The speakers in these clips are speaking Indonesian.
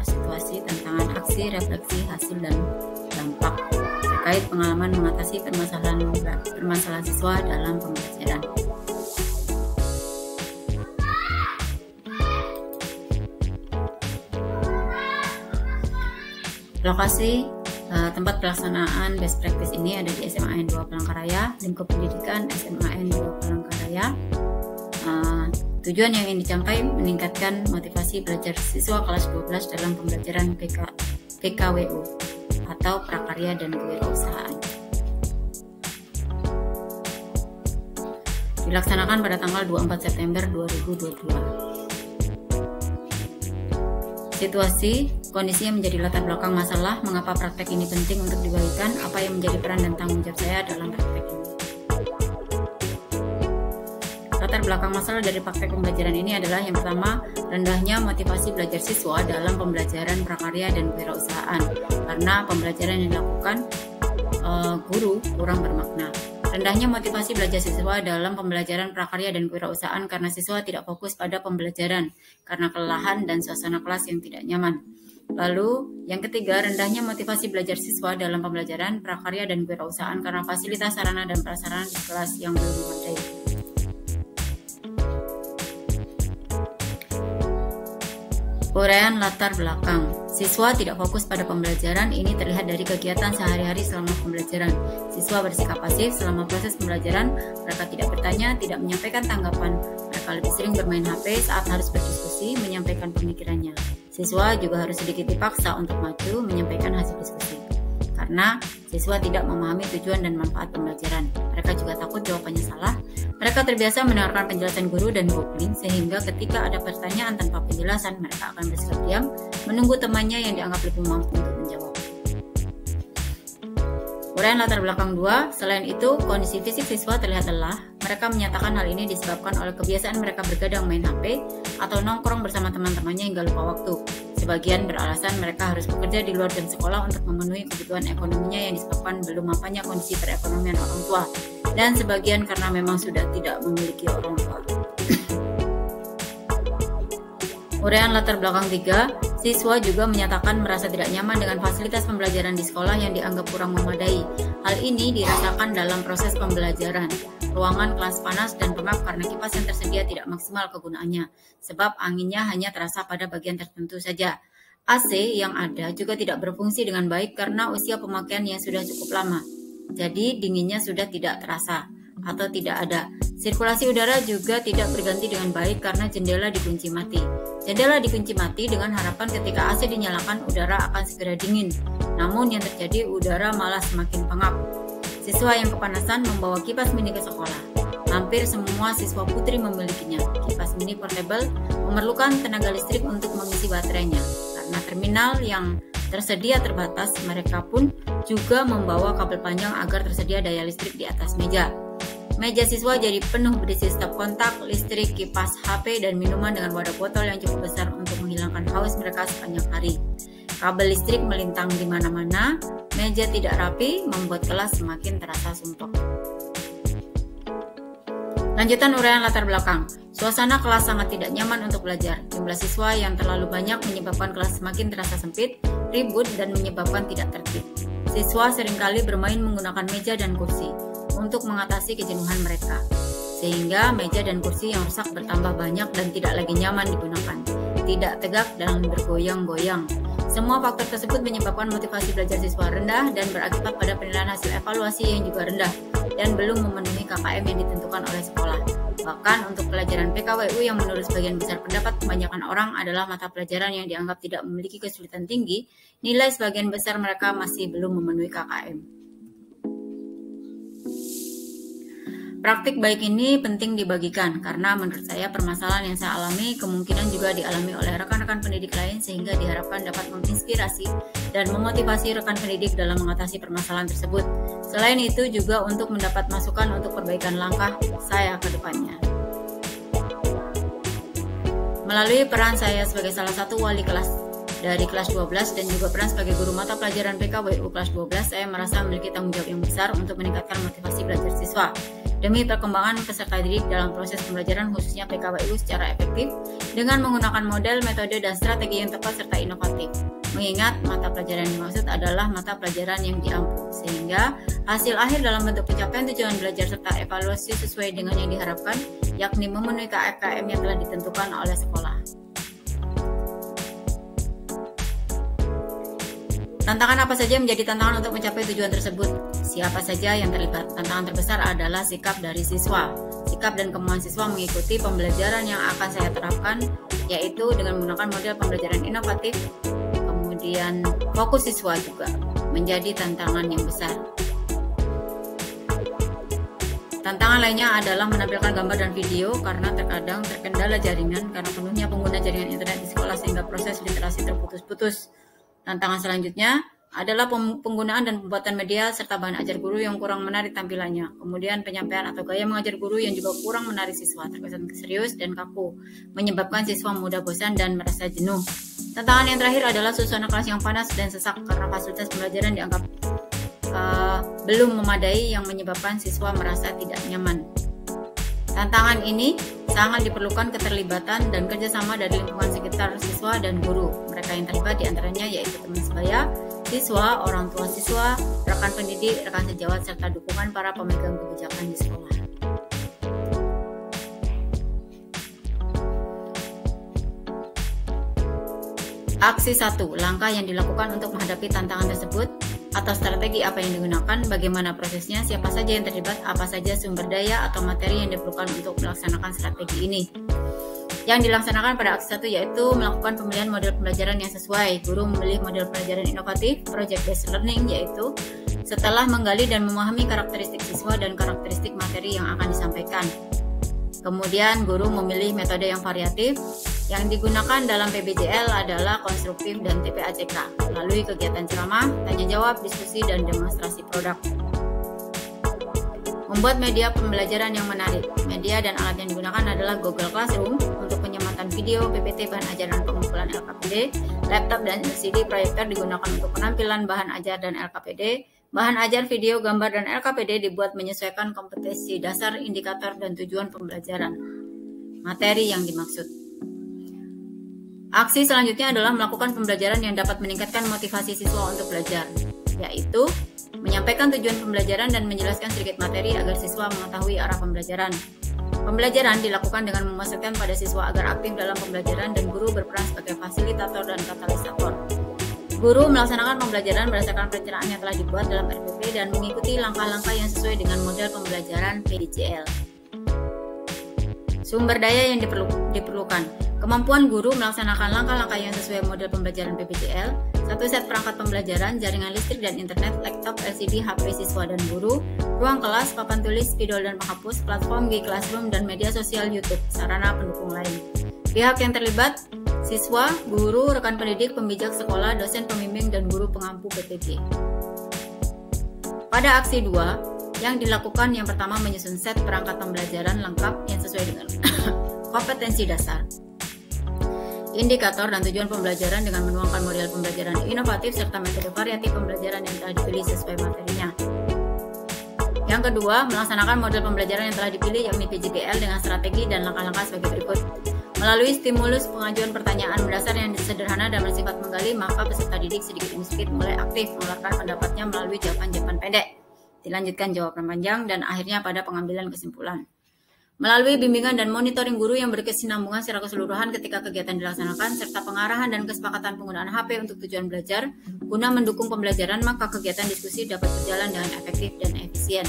situasi, tantangan, aksi, refleksi, hasil, dan dampak terkait pengalaman mengatasi permasalahan siswa dalam pembelajaran. Lokasi tempat pelaksanaan best practice ini ada di SMA N2 Palangkaraya, lingkup pendidikan SMA N2 Palangkaraya. Tujuan yang ingin dicapai meningkatkan motivasi belajar siswa kelas 12 dalam pembelajaran PKWU atau prakarya dan kewirausahaan. Dilaksanakan pada tanggal 24 September 2022. Situasi, kondisinya menjadi latar belakang masalah, mengapa praktek ini penting untuk dibagikan, apa yang menjadi peran dan tanggung jawab saya dalam praktek ini. Latar belakang masalah dari praktek pembelajaran ini adalah yang pertama, rendahnya motivasi belajar siswa dalam pembelajaran prakarya dan kewirausahaan, karena pembelajaran yang dilakukan guru kurang bermakna. Rendahnya motivasi belajar siswa dalam pembelajaran prakarya dan kewirausahaan karena siswa tidak fokus pada pembelajaran karena kelelahan dan suasana kelas yang tidak nyaman. Lalu, yang ketiga, rendahnya motivasi belajar siswa dalam pembelajaran prakarya dan kewirausahaan karena fasilitas sarana dan prasarana di kelas yang belum memadai. Uraian latar belakang. Siswa tidak fokus pada pembelajaran, ini terlihat dari kegiatan sehari-hari selama pembelajaran. Siswa bersikap pasif selama proses pembelajaran, mereka tidak bertanya, tidak menyampaikan tanggapan. Mereka lebih sering bermain HP saat harus berdiskusi, menyampaikan pemikirannya. Siswa juga harus sedikit dipaksa untuk maju, menyampaikan hasil diskusi. Karena siswa tidak memahami tujuan dan manfaat pembelajaran. Mereka juga takut jawabannya salah. Mereka terbiasa mendengarkan penjelasan guru dan googling, sehingga ketika ada pertanyaan tanpa penjelasan, mereka akan bersikap diam, menunggu temannya yang dianggap lebih mampu untuk menjawab. Uraian latar belakang 2, selain itu, kondisi fisik siswa terlihat lelah. Mereka menyatakan hal ini disebabkan oleh kebiasaan mereka bergadang main HP atau nongkrong bersama teman-temannya hingga lupa waktu. Sebagian beralasan mereka harus bekerja di luar jam sekolah untuk memenuhi kebutuhan ekonominya yang disebabkan belum mapannya kondisi perekonomian orang tua, dan sebagian karena memang sudah tidak memiliki orang tua. Uraian latar belakang 3, siswa juga menyatakan merasa tidak nyaman dengan fasilitas pembelajaran di sekolah yang dianggap kurang memadai. Hal ini dirasakan dalam proses pembelajaran. Ruangan kelas panas dan pengap karena kipas yang tersedia tidak maksimal kegunaannya, sebab anginnya hanya terasa pada bagian tertentu saja. AC yang ada juga tidak berfungsi dengan baik karena usia pemakaian yang sudah cukup lama. Jadi dinginnya sudah tidak terasa atau tidak ada. Sirkulasi udara juga tidak berganti dengan baik karena jendela dikunci mati. Jendela dikunci mati dengan harapan ketika AC dinyalakan udara akan segera dingin. Namun yang terjadi udara malah semakin pengap. Siswa yang kepanasan membawa kipas mini ke sekolah. Hampir semua siswa putri memilikinya. Kipas mini portable memerlukan tenaga listrik untuk mengisi baterainya. Karena terminal yang tersedia terbatas, mereka pun juga membawa kabel panjang agar tersedia daya listrik di atas meja. Meja siswa jadi penuh berisi stop kontak, listrik, kipas, HP, dan minuman dengan wadah botol yang cukup besar untuk menghilangkan haus mereka sepanjang hari. Kabel listrik melintang di mana-mana, meja tidak rapi, membuat kelas semakin terasa sumpek. Lanjutan uraian latar belakang. Suasana kelas sangat tidak nyaman untuk belajar. Jumlah siswa yang terlalu banyak menyebabkan kelas semakin terasa sempit, ribut, dan menyebabkan tidak tertib. Siswa seringkali bermain menggunakan meja dan kursi untuk mengatasi kejenuhan mereka, sehingga meja dan kursi yang rusak bertambah banyak dan tidak lagi nyaman digunakan, tidak tegak dan bergoyang-goyang. Semua faktor tersebut menyebabkan motivasi belajar siswa rendah dan berakibat pada penilaian hasil evaluasi yang juga rendah dan belum memenuhi KKM yang ditentukan oleh sekolah. Bahkan untuk pelajaran PKWU yang menurut sebagian besar pendapat kebanyakan orang adalah mata pelajaran yang dianggap tidak memiliki kesulitan tinggi, nilai sebagian besar mereka masih belum memenuhi KKM. Praktik baik ini penting dibagikan karena menurut saya permasalahan yang saya alami kemungkinan juga dialami oleh rekan-rekan pendidik lain sehingga diharapkan dapat menginspirasi dan memotivasi rekan pendidik dalam mengatasi permasalahan tersebut. Selain itu juga untuk mendapat masukan untuk perbaikan langkah saya ke depannya. Melalui peran saya sebagai salah satu wali kelas dari kelas 12 dan juga peran sebagai guru mata pelajaran PKWU kelas 12, saya merasa memiliki tanggung jawab yang besar untuk meningkatkan motivasi belajar siswa. demi perkembangan peserta didik dalam proses pembelajaran khususnya PKWU secara efektif dengan menggunakan model, metode, dan strategi yang tepat serta inovatif. Mengingat mata pelajaran yang dimaksud adalah mata pelajaran yang diampu, sehingga hasil akhir dalam bentuk pencapaian tujuan belajar serta evaluasi sesuai dengan yang diharapkan, yakni memenuhi KKM yang telah ditentukan oleh sekolah. Tantangan apa saja menjadi tantangan untuk mencapai tujuan tersebut? Siapa saja yang terlibat? Tantangan terbesar adalah sikap dari siswa. Sikap dan kemauan siswa mengikuti pembelajaran yang akan saya terapkan, yaitu dengan menggunakan model pembelajaran inovatif. Kemudian fokus siswa juga menjadi tantangan yang besar. Tantangan lainnya adalah menampilkan gambar dan video karena terkadang terkendala jaringan karena penuhnya pengguna jaringan internet di sekolah sehingga proses literasi terputus-putus. Tantangan selanjutnya adalah penggunaan dan pembuatan media serta bahan ajar guru yang kurang menarik tampilannya. Kemudian penyampaian atau gaya mengajar guru yang juga kurang menarik siswa, terkesan serius dan kaku, menyebabkan siswa mudah bosan dan merasa jenuh. Tantangan yang terakhir adalah suasana kelas yang panas dan sesak karena fasilitas pembelajaran dianggap belum memadai yang menyebabkan siswa merasa tidak nyaman. Tantangan ini sangat diperlukan keterlibatan dan kerjasama dari lingkungan sekitar siswa dan guru. Mereka yang terlibat diantaranya yaitu teman sebaya, siswa, orang tua siswa, rekan pendidik, rekan sejawat, serta dukungan para pemegang kebijakan di sekolah. Aksi 1. Langkah yang dilakukan untuk menghadapi tantangan tersebut atau strategi apa yang digunakan, bagaimana prosesnya, siapa saja yang terlibat, apa saja sumber daya atau materi yang diperlukan untuk melaksanakan strategi ini. Yang dilaksanakan pada aksi 1 yaitu melakukan pemilihan model pembelajaran yang sesuai. Guru memilih model pembelajaran inovatif, project based learning, yaitu setelah menggali dan memahami karakteristik siswa dan karakteristik materi yang akan disampaikan. Kemudian guru memilih metode yang variatif. Yang digunakan dalam PBJL adalah konstruktif dan TPACK melalui kegiatan ceramah, tanya jawab, diskusi, dan demonstrasi produk. Membuat media pembelajaran yang menarik. Media dan alat yang digunakan adalah Google Classroom untuk penyematan video, PPT, bahan ajar dan pengumpulan LKPD, laptop dan LCD proyektor digunakan untuk penampilan bahan ajar dan LKPD. Bahan ajar, video, gambar, dan LKPD dibuat menyesuaikan kompetensi dasar, indikator, dan tujuan pembelajaran. Materi yang dimaksud. Aksi selanjutnya adalah melakukan pembelajaran yang dapat meningkatkan motivasi siswa untuk belajar, yaitu menyampaikan tujuan pembelajaran dan menjelaskan sedikit materi agar siswa mengetahui arah pembelajaran. Pembelajaran dilakukan dengan memasukkan pada siswa agar aktif dalam pembelajaran dan guru berperan sebagai fasilitator dan katalisator. Guru melaksanakan pembelajaran berdasarkan perencanaan yang telah dibuat dalam RPP dan mengikuti langkah-langkah yang sesuai dengan model pembelajaran PDJL. Sumber daya yang diperlukan. Kemampuan guru melaksanakan langkah-langkah yang sesuai model pembelajaran PBJL, satu set perangkat pembelajaran, jaringan listrik dan internet, laptop, LCD, HP siswa dan guru, ruang kelas, papan tulis, spidol dan penghapus, platform G-Classroom dan media sosial YouTube, sarana pendukung lain. Pihak yang terlibat, siswa, guru, rekan pendidik, pembijak sekolah, dosen pembimbing, dan guru pengampu PPG. Pada aksi 2, yang dilakukan yang pertama menyusun set perangkat pembelajaran lengkap yang sesuai dengan kompetensi dasar, indikator dan tujuan pembelajaran dengan menuangkan model pembelajaran inovatif serta metode variatif pembelajaran yang telah dipilih sesuai materinya. Yang kedua, melaksanakan model pembelajaran yang telah dipilih yakni PJBL dengan strategi dan langkah-langkah sebagai berikut. Melalui stimulus pengajuan pertanyaan mendasar yang sederhana dan bersifat menggali, maka peserta didik sedikit demi sedikit mulai aktif mengeluarkan pendapatnya melalui jawaban-jawaban pendek, dilanjutkan jawaban panjang, dan akhirnya pada pengambilan kesimpulan. Melalui bimbingan dan monitoring guru yang berkesinambungan secara keseluruhan ketika kegiatan dilaksanakan, serta pengarahan dan kesepakatan penggunaan HP untuk tujuan belajar, guna mendukung pembelajaran, maka kegiatan diskusi dapat berjalan dengan efektif dan efisien.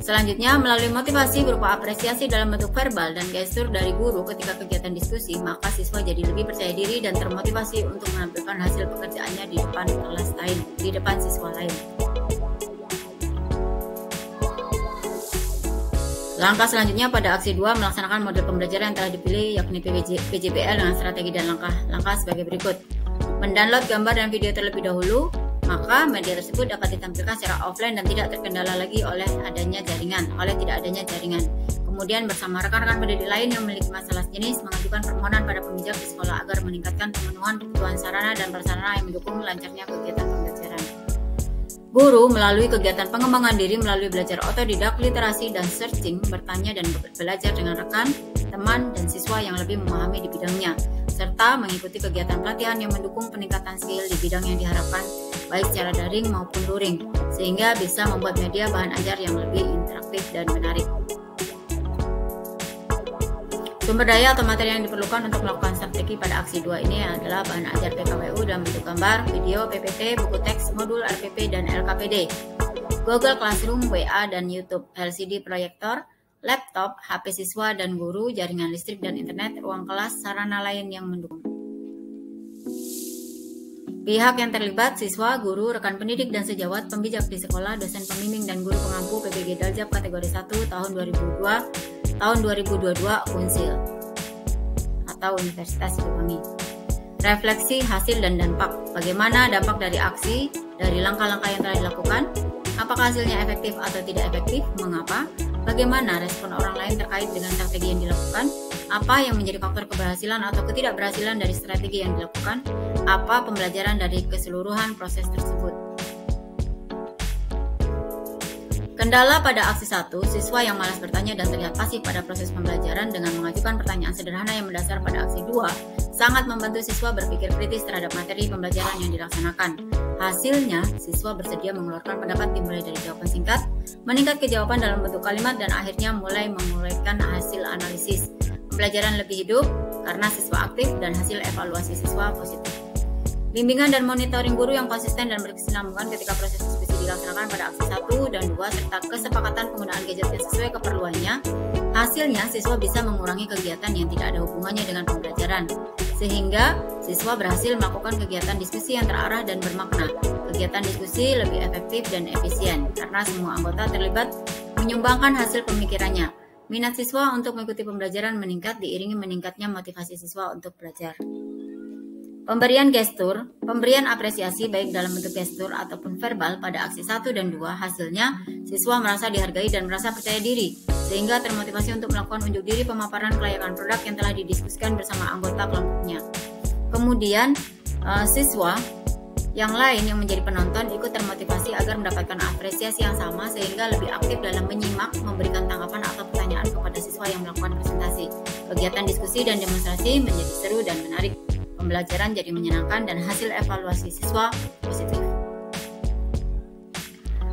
Selanjutnya, melalui motivasi berupa apresiasi dalam bentuk verbal dan gestur dari guru ketika kegiatan diskusi, maka siswa jadi lebih percaya diri dan termotivasi untuk menampilkan hasil pekerjaannya di depan kelas lain, di depan siswa lain. Langkah selanjutnya pada aksi 2 melaksanakan model pembelajaran yang telah dipilih yakni PJBL dengan strategi dan langkah-langkah sebagai berikut. Mendownload gambar dan video terlebih dahulu, maka media tersebut dapat ditampilkan secara offline dan tidak terkendala lagi oleh tidak adanya jaringan. Kemudian bersama rekan-rekan pendidik lain yang memiliki masalah sejenis mengajukan permohonan pada pemijak di sekolah agar meningkatkan pemenuhan kebutuhan sarana dan prasarana yang mendukung lancarnya kegiatan pembelajaran. Guru melalui kegiatan pengembangan diri melalui belajar otodidak, literasi, dan searching, bertanya dan belajar dengan rekan, teman, dan siswa yang lebih memahami di bidangnya, serta mengikuti kegiatan pelatihan yang mendukung peningkatan skill di bidang yang diharapkan, baik secara daring maupun luring, sehingga bisa membuat media bahan ajar yang lebih interaktif dan menarik. Sumber daya atau materi yang diperlukan untuk melakukan strategi pada aksi 2 ini adalah bahan ajar PKWU dalam bentuk gambar, video, PPT, buku teks, modul RPP, dan LKPD, Google Classroom, WA, dan YouTube, LCD proyektor, laptop, HP siswa dan guru, jaringan listrik dan internet, ruang kelas, sarana lain yang mendukung. Pihak yang terlibat, siswa, guru, rekan pendidik dan sejawat, pembijak di sekolah, dosen pembimbing dan guru pengampu PBG Daljab kategori 1 tahun 2022 Unsil atau Universitas Siliwangi. Refleksi hasil dan dampak. Bagaimana dampak dari aksi, dari langkah-langkah yang telah dilakukan? Apakah hasilnya efektif atau tidak efektif? Mengapa? Bagaimana respon orang lain terkait dengan strategi yang dilakukan? Apa yang menjadi faktor keberhasilan atau ketidakberhasilan dari strategi yang dilakukan? Apa pembelajaran dari keseluruhan proses tersebut? Kendala pada aksi 1, siswa yang malas bertanya dan terlihat pasif pada proses pembelajaran dengan mengajukan pertanyaan sederhana yang mendasar pada aksi 2, sangat membantu siswa berpikir kritis terhadap materi pembelajaran yang dilaksanakan. Hasilnya, siswa bersedia mengeluarkan pendapat dimulai dari jawaban singkat, meningkat ke jawaban dalam bentuk kalimat, dan akhirnya mulai menguraikan hasil analisis. Pembelajaran lebih hidup karena siswa aktif dan hasil evaluasi siswa positif. Bimbingan dan monitoring guru yang konsisten dan berkesinambungan ketika proses diskusi dilaksanakan pada aksi 1 dan 2 serta kesepakatan penggunaan gadget yang sesuai keperluannya. Hasilnya, siswa bisa mengurangi kegiatan yang tidak ada hubungannya dengan pembelajaran, sehingga siswa berhasil melakukan kegiatan diskusi yang terarah dan bermakna. Kegiatan diskusi lebih efektif dan efisien karena semua anggota terlibat menyumbangkan hasil pemikirannya. Minat siswa untuk mengikuti pembelajaran meningkat diiringi meningkatnya motivasi siswa untuk belajar. Pemberian gestur, pemberian apresiasi baik dalam bentuk gestur ataupun verbal pada aksi 1 dan 2, hasilnya siswa merasa dihargai dan merasa percaya diri, sehingga termotivasi untuk melakukan unjuk diri pemaparan kelayakan produk yang telah didiskusikan bersama anggota kelompoknya. Kemudian, siswa yang lain yang menjadi penonton ikut termotivasi agar mendapatkan apresiasi yang sama sehingga lebih aktif dalam menyimak, memberikan tanggapan atau pertanyaan kepada siswa yang melakukan presentasi. Kegiatan diskusi dan demonstrasi menjadi seru dan menarik. Pembelajaran jadi menyenangkan dan hasil evaluasi siswa positif.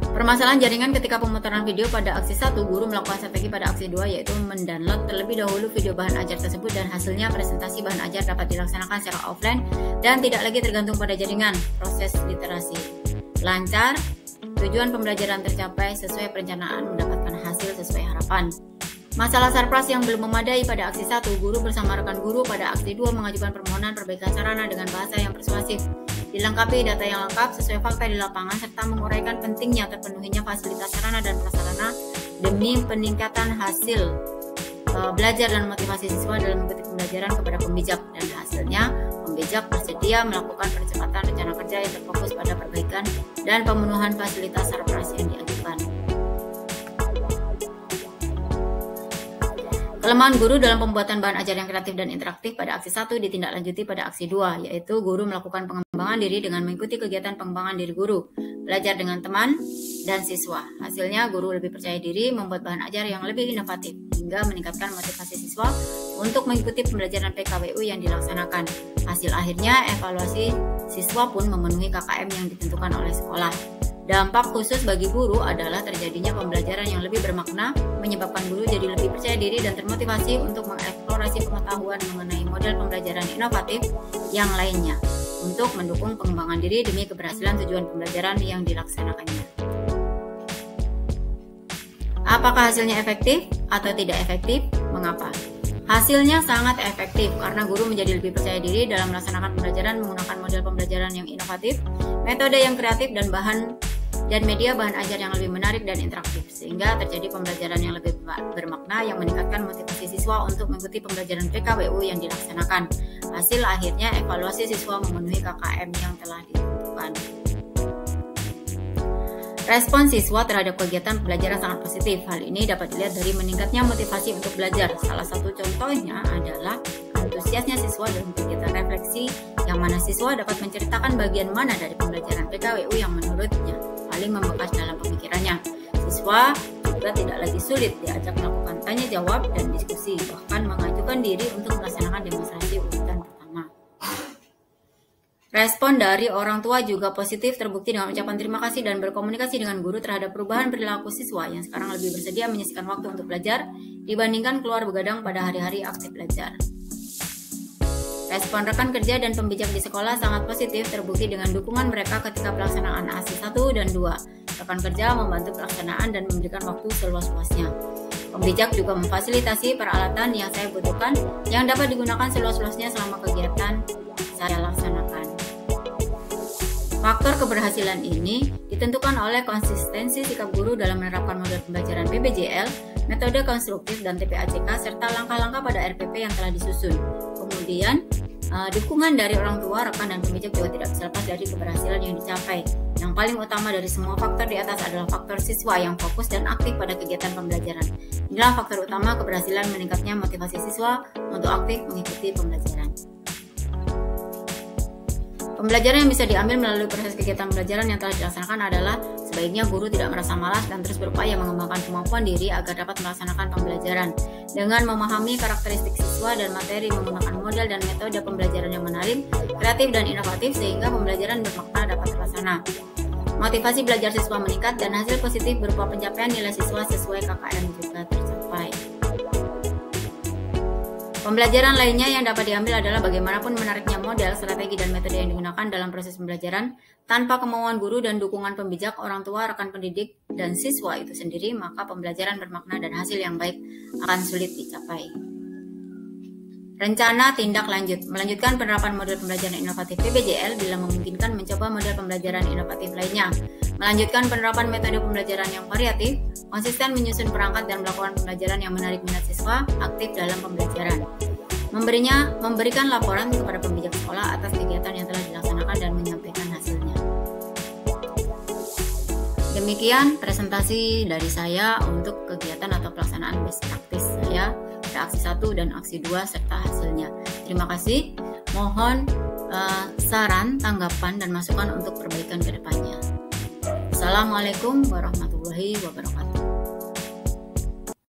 Permasalahan jaringan ketika pemutaran video pada aksi 1, guru melakukan strategi pada aksi 2 yaitu mendownload terlebih dahulu video bahan ajar tersebut dan hasilnya presentasi bahan ajar dapat dilaksanakan secara offline dan tidak lagi tergantung pada jaringan. Proses literasi lancar, tujuan pembelajaran tercapai sesuai perencanaan, mendapatkan hasil sesuai harapan. Masalah sarpras yang belum memadai pada aksi 1, guru bersama rekan guru pada aksi 2 mengajukan permohonan perbaikan sarana dengan bahasa yang persuasif, dilengkapi data yang lengkap sesuai fakta di lapangan, serta menguraikan pentingnya terpenuhinya fasilitas sarana dan prasarana demi peningkatan hasil belajar dan motivasi siswa dalam mengikuti pembelajaran kepada pembijak, dan hasilnya pembijak bersedia melakukan percepatan rencana kerja yang terfokus pada perbaikan dan pemenuhan fasilitas sarpras yang diajukan. Kelemahan guru dalam pembuatan bahan ajar yang kreatif dan interaktif pada aksi 1 ditindaklanjuti pada aksi 2, yaitu guru melakukan pengembangan diri dengan mengikuti kegiatan pengembangan diri guru, belajar dengan teman dan siswa. Hasilnya, guru lebih percaya diri membuat bahan ajar yang lebih inovatif, hingga meningkatkan motivasi siswa untuk mengikuti pembelajaran PKWU yang dilaksanakan. Hasil akhirnya, evaluasi siswa pun memenuhi KKM yang ditentukan oleh sekolah. Dampak khusus bagi guru adalah terjadinya pembelajaran yang lebih bermakna, menyebabkan guru jadi lebih percaya diri dan termotivasi untuk mengeksplorasi pengetahuan mengenai model pembelajaran inovatif yang lainnya, untuk mendukung pengembangan diri demi keberhasilan tujuan pembelajaran yang dilaksanakannya. Apakah hasilnya efektif atau tidak efektif? Mengapa? Hasilnya sangat efektif karena guru menjadi lebih percaya diri dalam melaksanakan pembelajaran menggunakan model pembelajaran yang inovatif, metode yang kreatif, dan media bahan ajar yang lebih menarik dan interaktif, sehingga terjadi pembelajaran yang lebih bermakna yang meningkatkan motivasi siswa untuk mengikuti pembelajaran PKWU yang dilaksanakan. Hasil akhirnya evaluasi siswa memenuhi KKM yang telah ditentukan. Respon siswa terhadap kegiatan pembelajaran sangat positif. Hal ini dapat dilihat dari meningkatnya motivasi untuk belajar. Salah satu contohnya adalah antusiasnya siswa dalam kegiatan refleksi, yang mana siswa dapat menceritakan bagian mana dari pembelajaran PKWU yang menurutnya paling paling membekas dalam pemikirannya. Siswa juga tidak lagi sulit diajak melakukan tanya jawab dan diskusi, bahkan mengajukan diri untuk melaksanakan demonstrasi urutan pertama. Respon dari orang tua juga positif, terbukti dengan ucapan terima kasih dan berkomunikasi dengan guru terhadap perubahan perilaku siswa yang sekarang lebih bersedia menyisihkan waktu untuk belajar dibandingkan keluar begadang pada hari-hari aktif belajar. Respon rekan kerja dan pembijak di sekolah sangat positif, terbukti dengan dukungan mereka ketika pelaksanaan ASI 1 dan 2. Rekan kerja membantu pelaksanaan dan memberikan waktu seluas-luasnya. Pembijak juga memfasilitasi peralatan yang saya butuhkan yang dapat digunakan seluas-luasnya selama kegiatan saya laksanakan. Faktor keberhasilan ini ditentukan oleh konsistensi sikap guru dalam menerapkan model pembelajaran PBJL, metode konstruktif dan TPACK, serta langkah-langkah pada RPP yang telah disusun. Kemudian, dukungan dari orang tua, rekan, dan pembijak juga tidak bisa lepas dari keberhasilan yang dicapai. Yang paling utama dari semua faktor di atas adalah faktor siswa yang fokus dan aktif pada kegiatan pembelajaran. Inilah faktor utama keberhasilan meningkatnya motivasi siswa untuk aktif mengikuti pembelajaran. Pembelajaran yang bisa diambil melalui proses kegiatan pembelajaran yang telah dilaksanakan adalah sebaiknya guru tidak merasa malas dan terus berupaya mengembangkan kemampuan diri agar dapat melaksanakan pembelajaran dengan memahami karakteristik siswa dan materi, menggunakan model dan metode pembelajaran yang menarik, kreatif dan inovatif sehingga pembelajaran bermakna dapat terlaksana. Motivasi belajar siswa meningkat dan hasil positif berupa pencapaian nilai siswa sesuai KKM juga tercapai. Pembelajaran lainnya yang dapat diambil adalah bagaimanapun menariknya model, strategi, dan metode yang digunakan dalam proses pembelajaran, tanpa kemauan guru dan dukungan pembijak, orang tua, rekan pendidik, dan siswa itu sendiri, maka pembelajaran bermakna dan hasil yang baik akan sulit dicapai. Rencana tindak lanjut, melanjutkan penerapan model pembelajaran inovatif PBJL bila memungkinkan mencoba model pembelajaran inovatif lainnya, melanjutkan penerapan metode pembelajaran yang variatif, konsisten menyusun perangkat dan melakukan pembelajaran yang menarik minat siswa, aktif dalam pembelajaran. Memberikan laporan kepada pembijak sekolah atas kegiatan yang telah dilaksanakan dan menyampaikan hasilnya. Demikian presentasi dari saya untuk kegiatan atau pelaksanaan best practice saya pada aksi 1 dan aksi 2 serta hasilnya. Terima kasih. Mohon saran, tanggapan, dan masukan untuk perbaikan ke depannya. Assalamualaikum warahmatullahi wabarakatuh.